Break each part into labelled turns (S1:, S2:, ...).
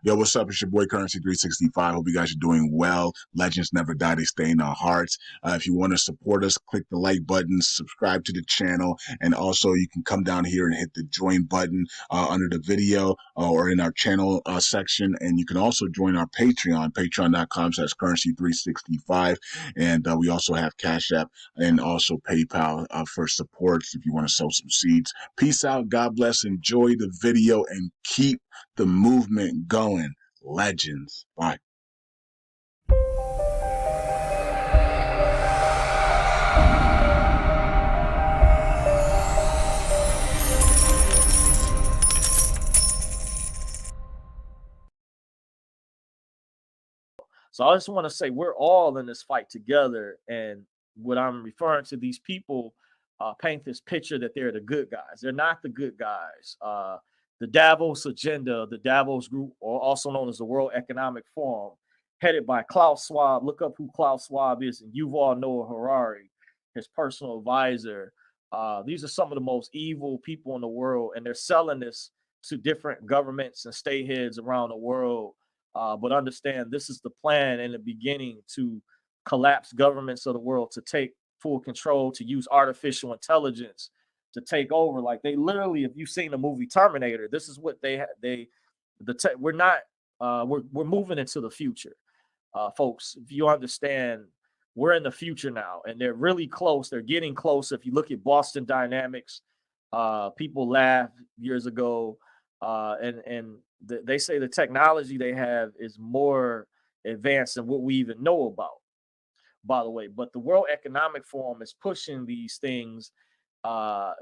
S1: Yo, what's up? It's your boy Currency 365. Hope you guys are doing well. Legends never die, they stay in our hearts. If you want to support us, click the like button, subscribe to the channel, and also you can come down here and hit the join button under the video or in our channel section. And you can also join our Patreon, patreon.com/currency365. And we also have Cash App and also PayPal for support if you want to sow some seeds. Peace out. God bless. Enjoy the video and keep the movement going. Legends. Bye.
S2: So I just want to say we're all in this fight together. And what I'm referring to, these people paint this picture that they're the good guys. They're not the good guys. The Davos Agenda, the Davos Group, or also known as the World Economic Forum, headed by Klaus Schwab. Look up who Klaus Schwab is, and Yuval Noah Harari, his personal advisor. These are some of the most evil people in the world, and they're selling this to different governments and state heads around the world. But understand, this is the plan in the beginning to collapse governments of the world, to take full control, to use artificial intelligence to take over. Like, they literally, if you've seen the movie Terminator, this is what we're not, we're moving into the future, folks. If you understand, we're in the future now, and they're really close. They're getting close. If you look at Boston Dynamics, people laughed years ago, and they say the technology they have is more advanced than what we even know about, by the way. But the World Economic Forum is pushing these things,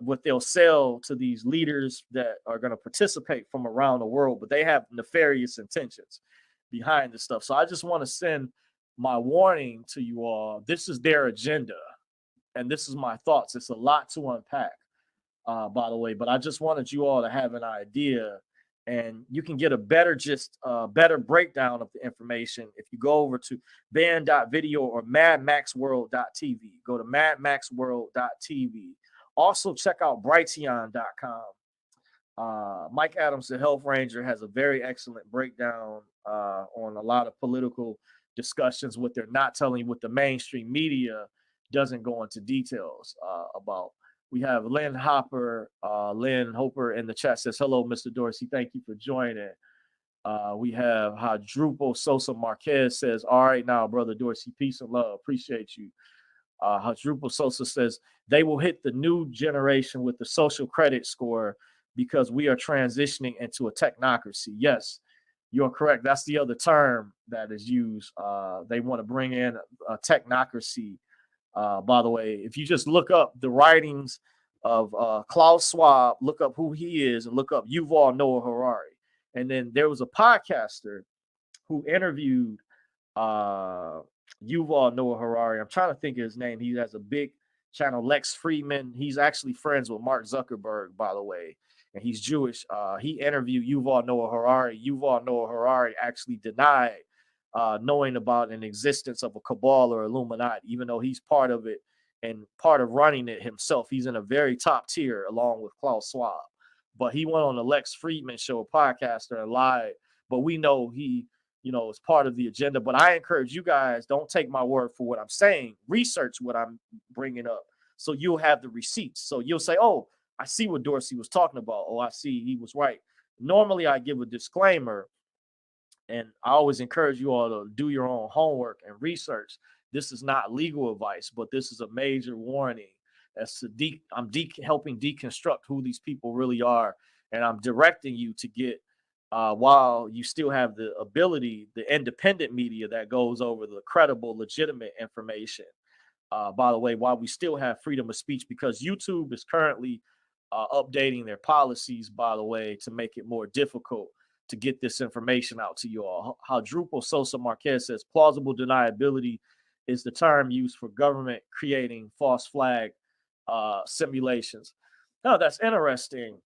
S2: what they'll sell to these leaders that are going to participate from around the world, but they have nefarious intentions behind this stuff. So I just want to send my warning to you all. This is their agenda, and this is my thoughts. It's a lot to unpack, by the way, but I just wanted you all to have an idea, and you can get a better better breakdown of the information if you go over to van.video or madmaxworld.tv. Go to madmaxworld.tv. Also check out brighteon.com. Mike Adams, the Health Ranger, has a very excellent breakdown on a lot of political discussions, what they're not telling you, what the mainstream media doesn't go into details about. We have Lynn Hopper in the chat, says, hello, Mr. Dorsey. Thank you for joining. We have Hadrupo Sosa Marquez says, all right now, brother Dorsey, peace and love. Appreciate you. Hadrupo Sosa says, they will hit the new generation with the social credit score because we are transitioning into a technocracy. Yes, you're correct. That's the other term that is used. They want to bring in a technocracy. By the way, if you just look up the writings of Klaus Schwab, look up who he is, and look up Yuval Noah Harari. And then there was a podcaster who interviewed Yuval Noah Harari. I'm trying to think of his name. He has a big channel, Lex Friedman. He's actually friends with Mark Zuckerberg, by the way, and he's Jewish. He interviewed Yuval Noah Harari. Yuval Noah Harari actually denied knowing about an existence of a cabal or Illuminati, even though he's part of it and part of running it himself. He's in a very top tier along with Klaus Schwab. But he went on the Lex Friedman show, podcaster, and lied. But we know he, is part of the agenda. But I encourage you guys, don't take my word for what I'm saying. Research what I'm bringing up, so you'll have the receipts. So you'll say, oh, I see what Dorsey was talking about. Oh, I see he was right. Normally, I give a disclaimer, and I always encourage you all to do your own homework and research. This is not legal advice, but this is a major warning as to I'm helping deconstruct who these people really are. And I'm directing you to get, while you still have the ability, the independent media that goes over the credible, legitimate information. By the way, while we still have freedom of speech, because YouTube is currently updating their policies, by the way, to make it more difficult to get this information out to you all. Hadrupo Sosa Marquez says, plausible deniability is the term used for government creating false flag simulations. No, that's interesting.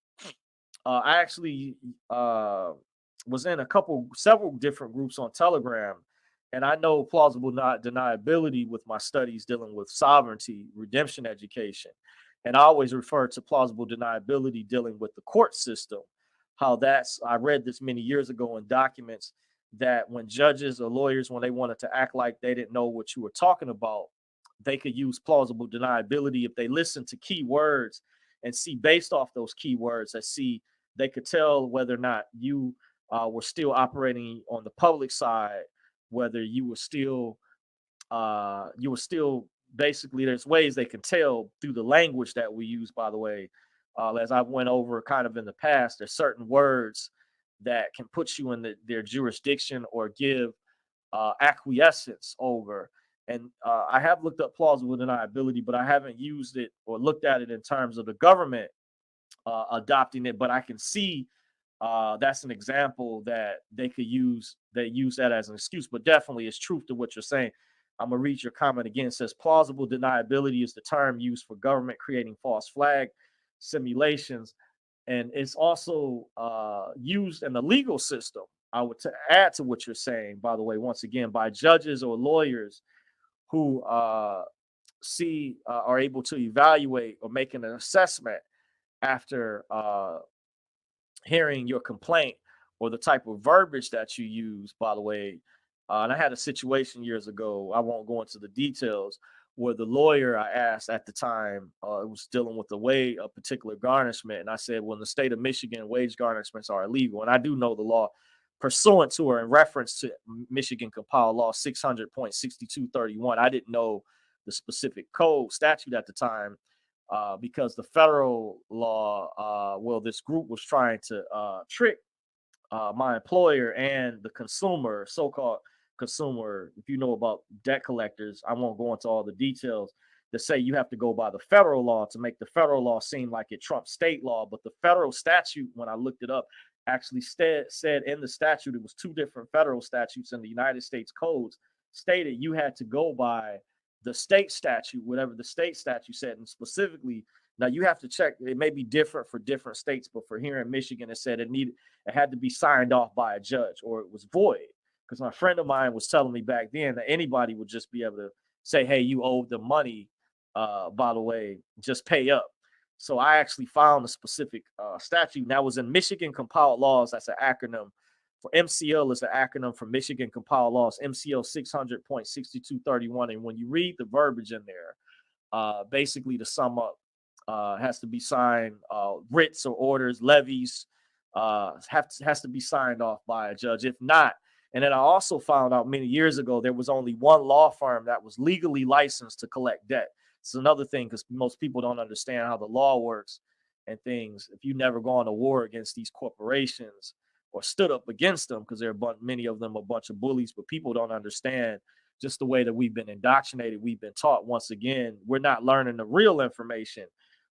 S2: I actually was in several different groups on Telegram, and I know plausible deniability with my studies dealing with sovereignty, redemption education. And I always refer to plausible deniability dealing with the court system. how that's, I read this many years ago in documents, that when judges or lawyers, when they wanted to act like they didn't know what you were talking about, they could use plausible deniability if they listen to key words and see based off those keywords, they could tell whether or not you were still operating on the public side, whether you were still basically, there's ways they can tell through the language that we use, by the way. As I went over kind of in the past, there's certain words that can put you in their jurisdiction or give acquiescence over. And I have looked up plausible deniability, but I haven't used it or looked at it in terms of the government adopting it. But I can see that's an example that they could use. They use that as an excuse, but definitely it's truth to what you're saying. I'm gonna read your comment again. It says plausible deniability is the term used for government creating false flag simulations, and it's also used in the legal system. I would add to what you're saying, by the way, once again, by judges or lawyers who are able to evaluate or make an assessment after hearing your complaint or the type of verbiage that you use, by the way. And I had a situation years ago, I won't go into the details, where the lawyer I asked at the time was dealing with a particular garnishment. And I said, well, in the state of Michigan, wage garnishments are illegal. And I do know the law pursuant to or in reference to Michigan compiled law 600.6231. I didn't know the specific code statute at the time because the federal law, this group was trying to trick my employer and the consumer, so-called consumer. If you know about debt collectors, I won't go into all the details, to say you have to go by the federal law to make the federal law seem like it trumps state law. But the federal statute, when I looked it up, actually said in the statute, it was two different federal statutes in the United States codes, stated you had to go by the state statute, whatever the state statute said. And specifically, now you have to check, it may be different for different states, but for here in Michigan, it said it had to be signed off by a judge or it was void. Because my friend of mine was telling me back then that anybody would just be able to say, hey, you owe the money, by the way, just pay up. So I actually found a specific statute, and that was in Michigan compiled laws. That's an acronym for MCL, is an acronym for Michigan compiled laws, MCL 600.6231. And when you read the verbiage in there, basically to sum up, has to be signed, writs or orders, levies, has to be signed off by a judge. If not, and then I also found out many years ago, there was only one law firm that was legally licensed to collect debt. It's another thing, because most people don't understand how the law works and things. If you never gone to war against these corporations or stood up against them, because many of them are a bunch of bullies, but people don't understand just the way that we've been indoctrinated. We've been taught, once again, we're not learning the real information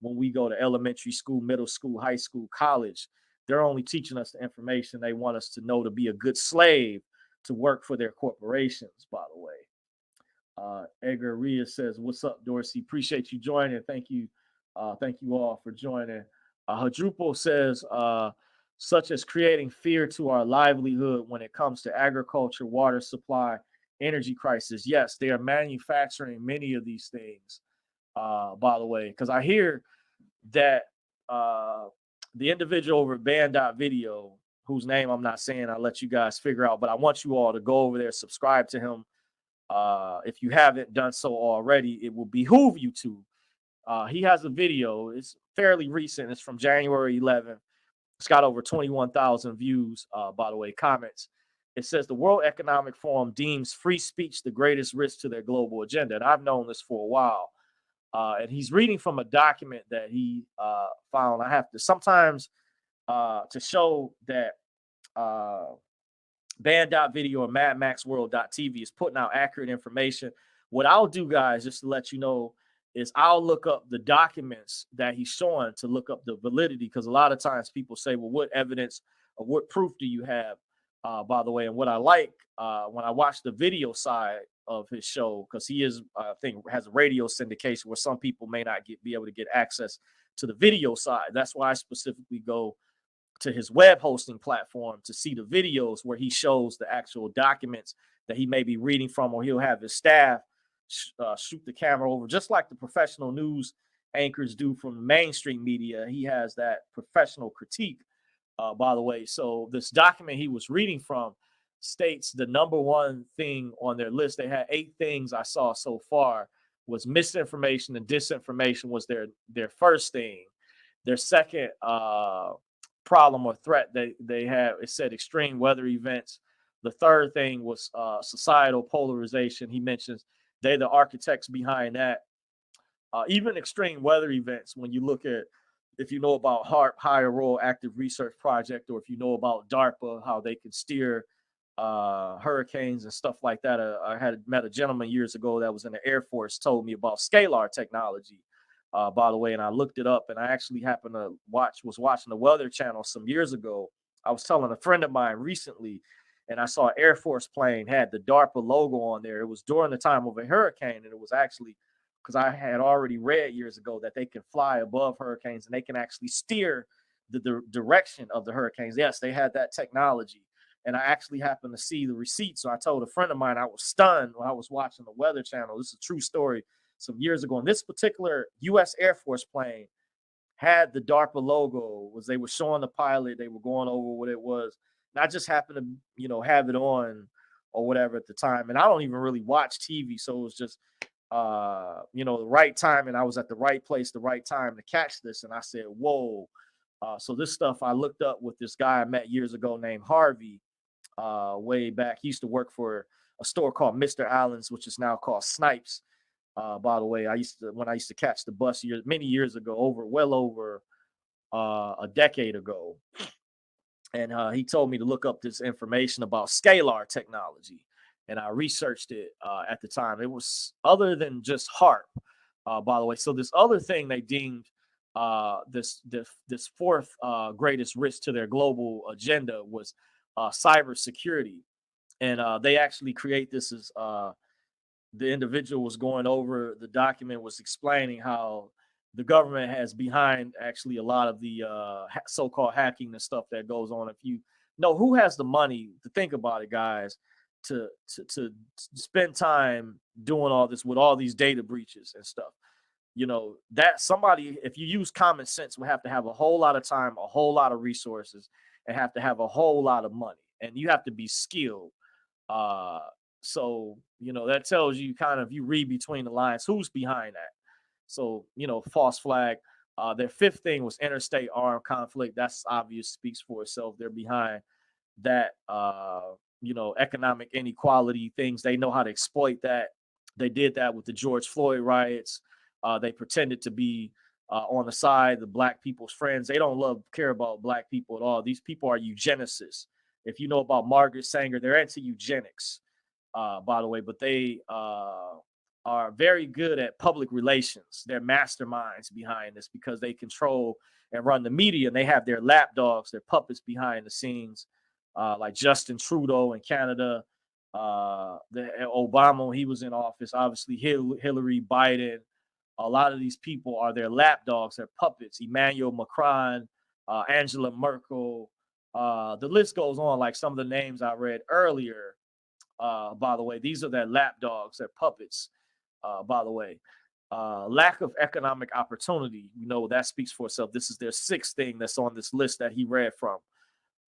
S2: when we go to elementary school, middle school, high school, college. They're only teaching us the information they want us to know to be a good slave to work for their corporations, by the way. Edgar Rios says, what's up, Dorsey? Appreciate you joining. Thank you all for joining. Hadrupo says, such as creating fear to our livelihood when it comes to agriculture, water supply, energy crisis. Yes, they are manufacturing many of these things, by the way, because I hear that the individual over at Band.video, whose name I'm not saying, I'll let you guys figure out, but I want you all to go over there, subscribe to him. If you haven't done so already, it will behoove you to. He has a video. It's fairly recent. It's from January 11th. It's got over 21,000 views, by the way, comments. It says the World Economic Forum deems free speech the greatest risk to their global agenda. And I've known this for a while. And he's reading from a document that he found. I have to sometimes to show that Band.video or MadMaxWorld.tv is putting out accurate information. What I'll do, guys, just to let you know, is I'll look up the documents that he's showing to look up the validity, because a lot of times people say, well, what evidence or what proof do you have, by the way? And what I like when I watch the video side of his show, because he is, I think, has a radio syndication where some people may not be able to get access to the video side. That's why I specifically go to his web hosting platform to see the videos where he shows the actual documents that he may be reading from, or he'll have his staff shoot the camera over, just like the professional news anchors do from the mainstream media. He has that professional critique by the way. So this document he was reading from states the number one thing on their list. They had 8 things I saw so far was misinformation and disinformation was their first thing. Their second problem or threat they have, it said extreme weather events. The third thing was societal polarization. He mentions they're the architects behind that. Even extreme weather events, when you look at, if you know about HARP, Higher Rural Active Research Project, or if you know about DARPA, how they can steer hurricanes and stuff like that. I had met a gentleman years ago that was in the Air Force, told me about scalar technology, by the way, and I looked it up, and I actually happened to was watching the Weather Channel some years ago. I was telling a friend of mine recently, and I saw an Air Force plane had the DARPA logo on there. It was during the time of a hurricane, and it was actually because I had already read years ago that they can fly above hurricanes and they can actually steer the direction of the hurricanes. Yes, they had that technology. And I actually happened to see the receipt. So I told a friend of mine, I was stunned when I was watching the Weather Channel. This is a true story some years ago. And this particular U.S. Air Force plane had the DARPA logo. Was they were showing the pilot, they were going over what it was. And I just happened to, have it on or whatever at the time. And I don't even really watch TV. So it was just, the right time. And I was at the right place, the right time to catch this. And I said, whoa. So this stuff I looked up with this guy I met years ago named Harvey. Way back. He used to work for a store called Mr. Allen's, which is now called Snipes. By the way, when I used to catch the bus many years ago, well over a decade ago, and he told me to look up this information about scalar technology, and I researched it at the time. It was other than just HARP, by the way. So this other thing they deemed this fourth greatest risk to their global agenda was cybersecurity, and they actually create this as the individual was going over the document, was explaining how the government has behind actually a lot of the so-called hacking and stuff that goes on. If you know who has the money to think about it, guys, to spend time doing all this with all these data breaches and stuff, that somebody, if you use common sense, would have to have a whole lot of time, a whole lot of resources, and have to have a whole lot of money, and you have to be skilled. So that tells you kind of, you read between the lines, who's behind that. So false flag. Their fifth thing was interstate armed conflict. That's obvious, speaks for itself. They're behind that. Economic inequality things. They know how to exploit that. They did that with the George Floyd riots. They pretended to be on the side of Black people's friends. They don't care about Black people at all. These people are eugenicists. If you know about Margaret Sanger, they're into eugenics, by the way, but they are very good at public relations. They're masterminds behind this because they control and run the media, and they have their lapdogs, their puppets behind the scenes, like Justin Trudeau in Canada, Obama when he was in office, obviously Hillary, Biden. A lot of these people are their lapdogs, their puppets. Emmanuel Macron, Angela Merkel. The list goes on, like some of the names I read earlier. By the way, these are their lapdogs, their puppets. By the way, lack of economic opportunity, that speaks for itself. This is their sixth thing that's on this list that he read from.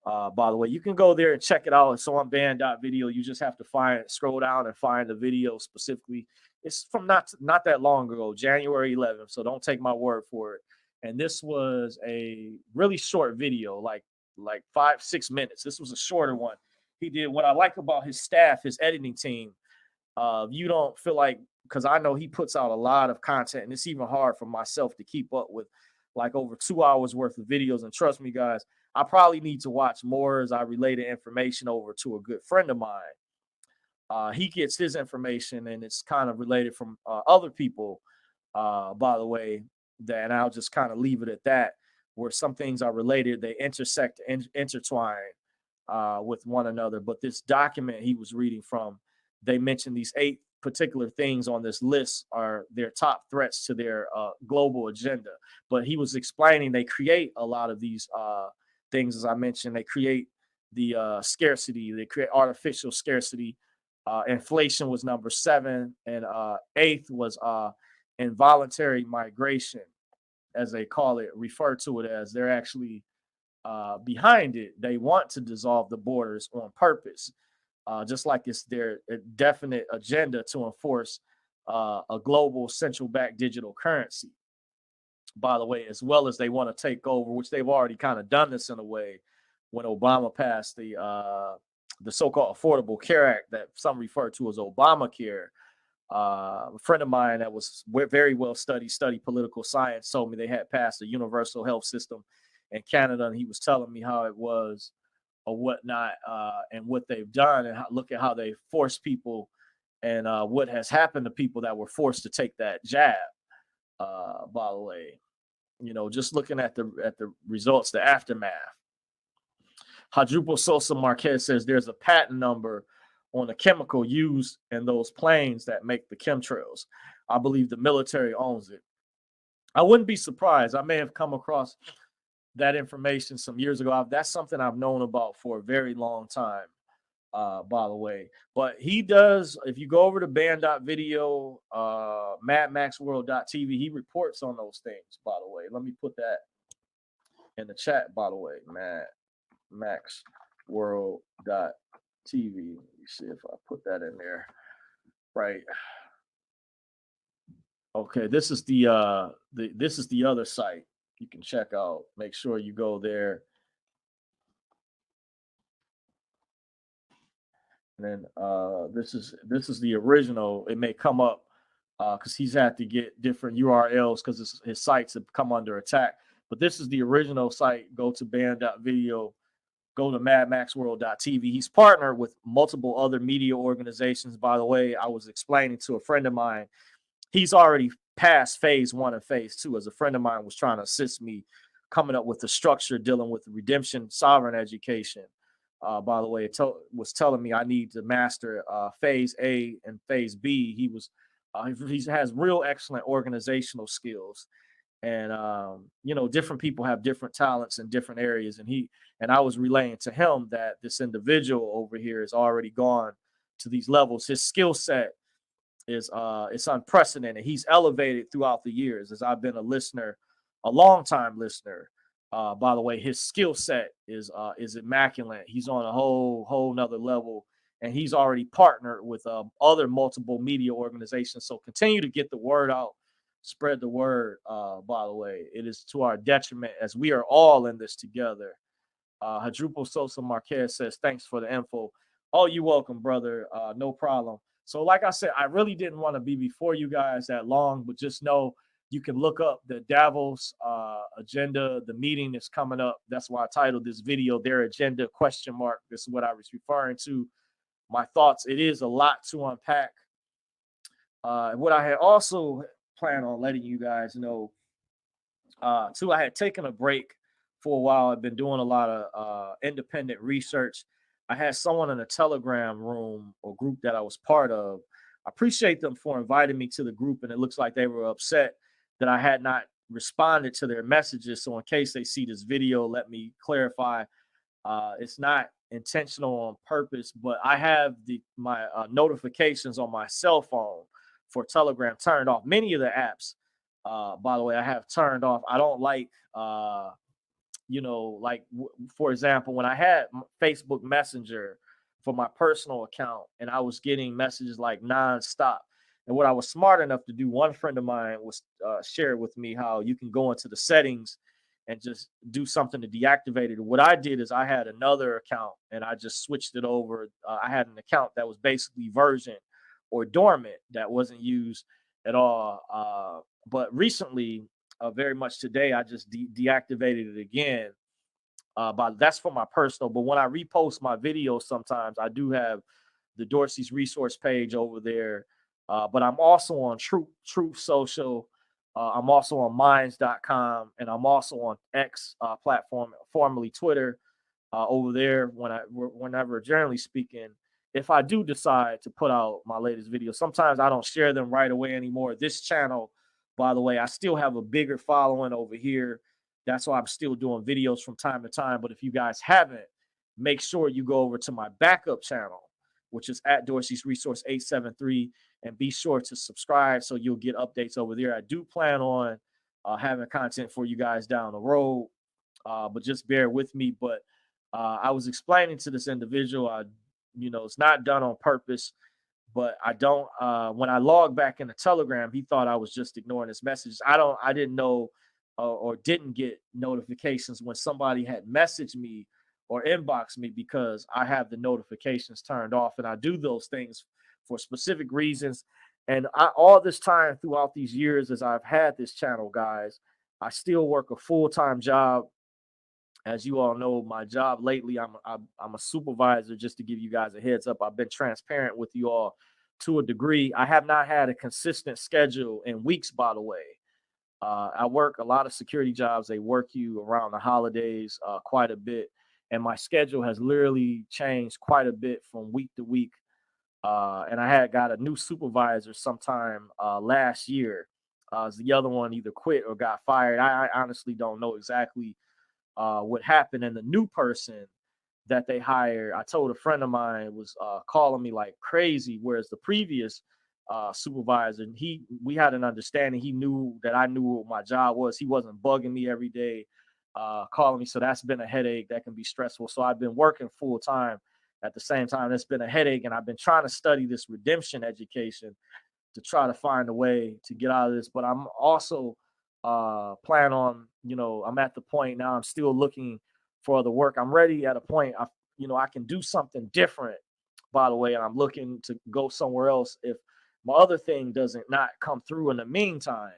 S2: By the way, you can go there and check it out. It's on band.video. You just have to scroll down and find the video specifically. It's from not that long ago, January 11th. So don't take my word for it. And this was a really short video, like 5-6 minutes. This was a shorter one. He did. What I like about his staff, his editing team, you don't feel like, because I know he puts out a lot of content, and it's even hard for myself to keep up with like over 2 hours worth of videos. And trust me, guys, I probably need to watch more as I relay the information over to a good friend of mine. He gets his information, and it's kind of related from other people, by the way, and I'll just kind of leave it at that, where some things are related, they intersect and intertwine with one another. But this document he was reading from, they mentioned these 8 particular things on this list are their top threats to their global agenda. But he was explaining they create a lot of these things, as I mentioned. They create the scarcity, they create artificial scarcity. Inflation was number 7, and 8th was involuntary migration, as they call it, refer to it as. They're actually behind it. They want to dissolve the borders on purpose, just like it's their definite agenda to enforce a global central bank digital currency, by the way, as well as they want to take over, which they've already kind of done this in a way when Obama passed the so-called Affordable Care Act that some refer to as Obamacare. A friend of mine that was very well studied political science told me they had passed a universal health system in Canada, and he was telling me how it was or whatnot, and what they've done, and look at how they force people, and what has happened to people that were forced to take that jab. By the way, just looking at the results, the aftermath. Hadrupo Sosa Marquez says there's a patent number on the chemical used in those planes that make the chemtrails. I believe the military owns it. I wouldn't be surprised. I may have come across that information some years ago. That's something I've known about for a very long time, by the way. But he does, if you go over to band.video, madmaxworld.tv, he reports on those things, by the way. Let me put that in the chat, by the way. Madmaxworld.tv. Let me see if I put that in there. Right. Okay, this is the other site you can check out. Make sure you go there. And then this is the original. It may come up because he's had to get different URLs because his sites have come under attack. But this is the original site. Go to band.video, go to madmaxworld.tv. He's partnered with multiple other media organizations. By the way, I was explaining to a friend of mine, he's already past phase 1 and phase 2. As a friend of mine was trying to assist me coming up with the structure dealing with redemption, sovereign education. By the way, was telling me I need to master phase A and phase B. He has real excellent organizational skills, and different people have different talents in different areas. And I was relaying to him that this individual over here has already gone to these levels. His skill set is it's unprecedented. He's elevated throughout the years as I've been a listener, a long time listener. By the way, his skill set is immaculate. He's on a whole nother level, and he's already partnered with other multiple media organizations. So continue to get the word out, spread the word. By the way, it is to our detriment as we are all in this together. Hadrupo Sosa Marquez says, thanks for the info. Oh, you're welcome, brother. No problem. So like I said, I really didn't want to be before you guys that long, but just know you can look up the Davos agenda, the meeting that's coming up. That's why I titled this video, Their Agenda, ? This is what I was referring to. My thoughts, it is a lot to unpack. What I had also planned on letting you guys know, too, I had taken a break for a while. I've been doing a lot of independent research. I had someone in a Telegram room or group that I was part of. I appreciate them for inviting me to the group, and it looks like they were upset that I had not responded to their messages. So in case they see this video, let me clarify. It's not intentional on purpose, but I have my notifications on my cell phone for Telegram turned off. Many of the apps, by the way, I have turned off. I don't like for example, when I had Facebook Messenger for my personal account and I was getting messages like nonstop. And what I was smart enough to do, one friend of mine was shared with me how you can go into the settings and just do something to deactivate it. What I did is I had another account and I just switched it over. I had an account that was basically version or dormant that wasn't used at all. But recently, very much today, I just deactivated it again. But that's for my personal. But when I repost my videos, sometimes I do have the Dorsey's Resource page over there. But I'm also on Truth Social. I'm also on Minds.com, and I'm also on X platform, formerly Twitter. Over there, whenever, generally speaking, if I do decide to put out my latest video, sometimes I don't share them right away anymore. This channel, by the way, I still have a bigger following over here. That's why I'm still doing videos from time to time. But if you guys haven't, make sure you go over to my backup channel, which is at Dorsey's Resource 873, and be sure to subscribe so you'll get updates over there. I do plan on having content for you guys down the road. but just bear with me. But I was explaining to this individual, it's not done on purpose, but I don't. When I logged back in the Telegram, he thought I was just ignoring his messages. I didn't know or didn't get notifications when somebody had messaged me or inboxed me because I have the notifications turned off, and I do those things for specific reasons. And all this time throughout these years, as I've had this channel, guys, I still work a full-time job. As you all know, my job lately, I'm a supervisor. Just to give you guys a heads up, I've been transparent with you all to a degree. I have not had a consistent schedule in weeks, by the way. I work a lot of security jobs. They work you around the holidays quite a bit. And my schedule has literally changed quite a bit from week to week. And I had got a new supervisor sometime last year. The other one either quit or got fired. I honestly don't know exactly what happened. And the new person that they hired, I told a friend of mine, was calling me like crazy, whereas the previous supervisor, we had an understanding. He knew that I knew what my job was. He wasn't bugging me every day, calling me. So that's been a headache. That can be stressful. So I've been working full time at the same time. That's been a headache, and I've been trying to study this redemption education to try to find a way to get out of this. But I'm also plan on, I'm at the point now, I'm still looking for other work. I'm ready at a point, I can do something different, by the way, and I'm looking to go somewhere else if my other thing doesn't not come through in the meantime.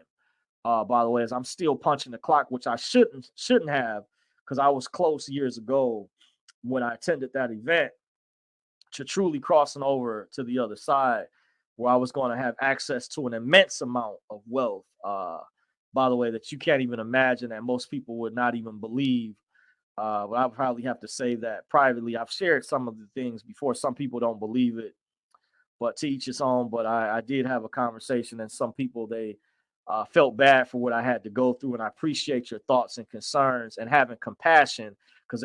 S2: By the way, as I'm still punching the clock, which I shouldn't have, because I was close years ago when I attended that event to truly crossing over to the other side, where I was going to have access to an immense amount of wealth. By the way, that you can't even imagine, that most people would not even believe. But I'll probably have to say that privately. I've shared some of the things before. Some people don't believe it, but to each his own. But I did have a conversation, and some people, they felt bad for what I had to go through. And I appreciate your thoughts and concerns and having compassion, because